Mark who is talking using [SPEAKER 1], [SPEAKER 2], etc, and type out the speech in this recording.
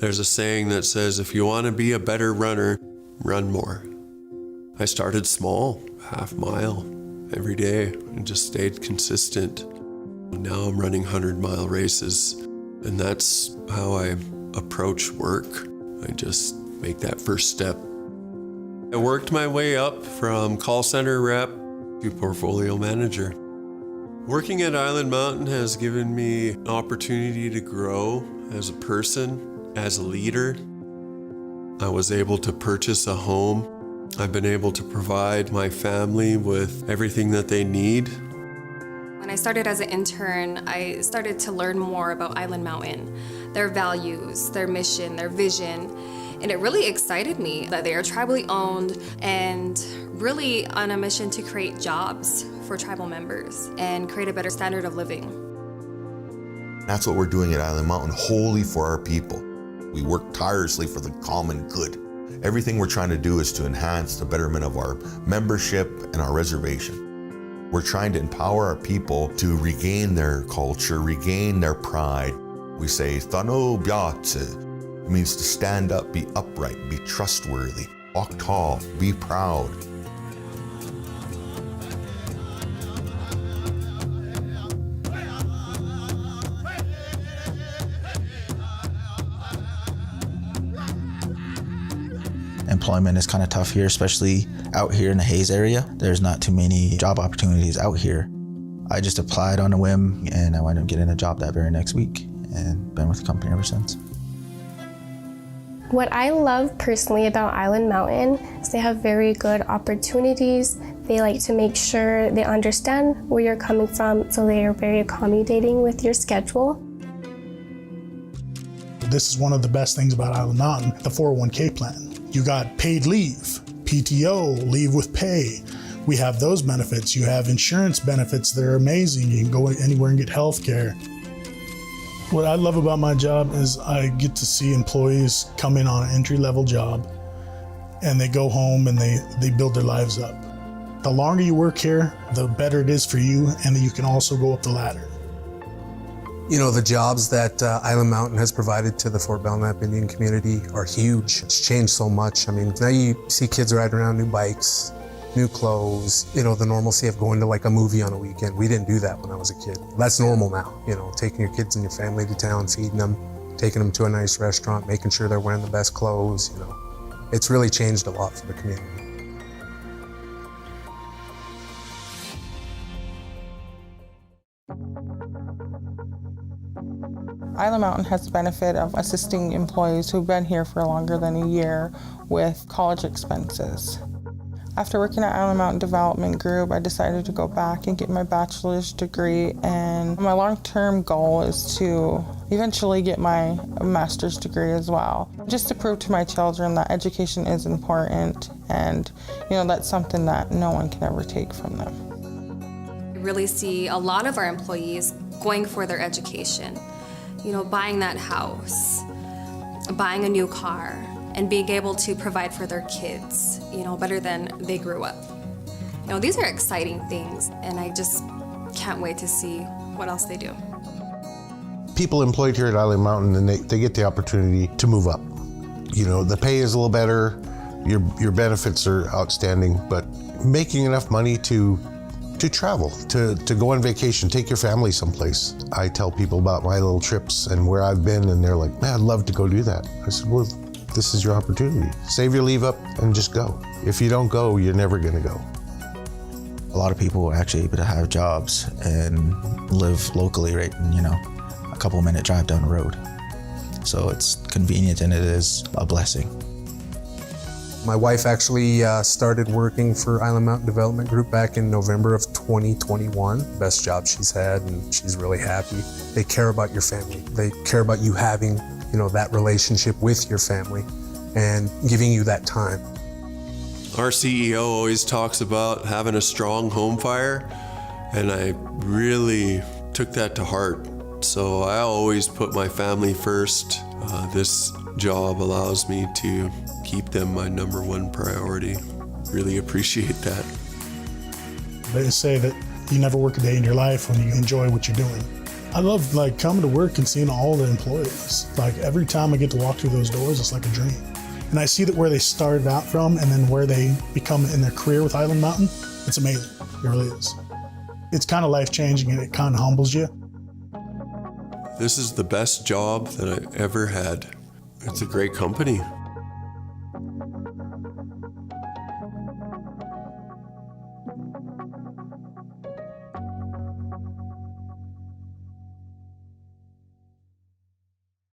[SPEAKER 1] There's a saying that says, if you want to be a better runner, run more. I started small, half mile every day, and just stayed consistent. Now I'm running 100-mile races, and that's how I approach work. I just make that first step. I worked my way up from call center rep to portfolio manager. Working at Island Mountain has given me an opportunity to grow as a person, as a leader. I was able to purchase a home. I've been able to provide my family with everything that they need.
[SPEAKER 2] When I started as an intern, I started to learn more about Island Mountain, their values, their mission, their vision, and it really excited me that they are tribally owned and really on a mission to create jobs for tribal members and create a better standard of living.
[SPEAKER 3] That's what we're doing at Island Mountain, wholly for our people. We work tirelessly for the common good. Everything we're trying to do is to enhance the betterment of our membership and our reservation. We're trying to empower our people to regain their culture, regain their pride. We say, "Thano biatse." It means to stand up, be upright, be trustworthy, walk tall, be proud.
[SPEAKER 4] Employment is kind of tough here, especially out here in the Hayes area. There's not too many job opportunities out here. I just applied on a whim and I wound up getting a job that very next week and been with the company ever since.
[SPEAKER 5] What I love personally about Island Mountain is they have very good opportunities. They like to make sure they understand where you're coming from, so they are very accommodating with your schedule.
[SPEAKER 6] This is one of the best things about Island Mountain, the 401k plan. You got paid leave, PTO, leave with pay. We have those benefits. You have insurance benefits that are amazing. You can go anywhere and get health care. What I love about my job is I get to see employees come in on an entry-level job and they go home and they build their lives up. The longer you work here, the better it is for you, and that you can also go up the ladder.
[SPEAKER 7] You know, the jobs that Island Mountain has provided to the Fort Belknap Indian community are huge. It's changed so much. I mean, now you see kids riding around new bikes, new clothes, you know, the normalcy of going to like a movie on a weekend. We didn't do that when I was a kid. That's normal now, you know, taking your kids and your family to town, feeding them, taking them to a nice restaurant, making sure they're wearing the best clothes, you know. It's really changed a lot for the community.
[SPEAKER 8] Island Mountain has the benefit of assisting employees who've been here for longer than a year with college expenses. After working at Island Mountain Development Group, I decided to go back and get my bachelor's degree, and my long-term goal is to eventually get my master's degree as well, just to prove to my children that education is important, and you know, that's something that no one can ever take from them.
[SPEAKER 2] I really see a lot of our employees going for their education. You know, buying that house, buying a new car, and being able to provide for their kids, you know, better than they grew up. You know, these are exciting things, and I just can't wait to see what else they do.
[SPEAKER 9] People employed here at Island Mountain, and they get the opportunity to move up. You know, the pay is a little better, your benefits are outstanding, but making enough money to travel, to go on vacation, take your family someplace. I tell people about my little trips and where I've been, and they're like, man, I'd love to go do that. I said, well, this is your opportunity. Save your leave up and just go. If you don't go, you're never gonna go.
[SPEAKER 4] A lot of people are actually able to have jobs and live locally, right? And, you know, a couple-minute drive down the road. So it's convenient and it is a blessing.
[SPEAKER 7] My wife actually started working for Island Mountain Development Group back in November of 2021. Best job she's had, and she's really happy. They care about your family. They care about you having, you know, that relationship with your family and giving you that time.
[SPEAKER 1] Our CEO always talks about having a strong home fire, and I really took that to heart. So I always put my family first. This job allows me to keep them my number one priority. Really appreciate that.
[SPEAKER 6] They say that you never work a day in your life when you enjoy what you're doing. I love like coming to work and seeing all the employees. Like every time I get to walk through those doors, it's like a dream. And I see that where they started out from and then where they become in their career with Island Mountain, it's amazing. It really is. It's kind of life-changing and it kind of humbles you.
[SPEAKER 1] This is the best job that I ever had. It's a great company.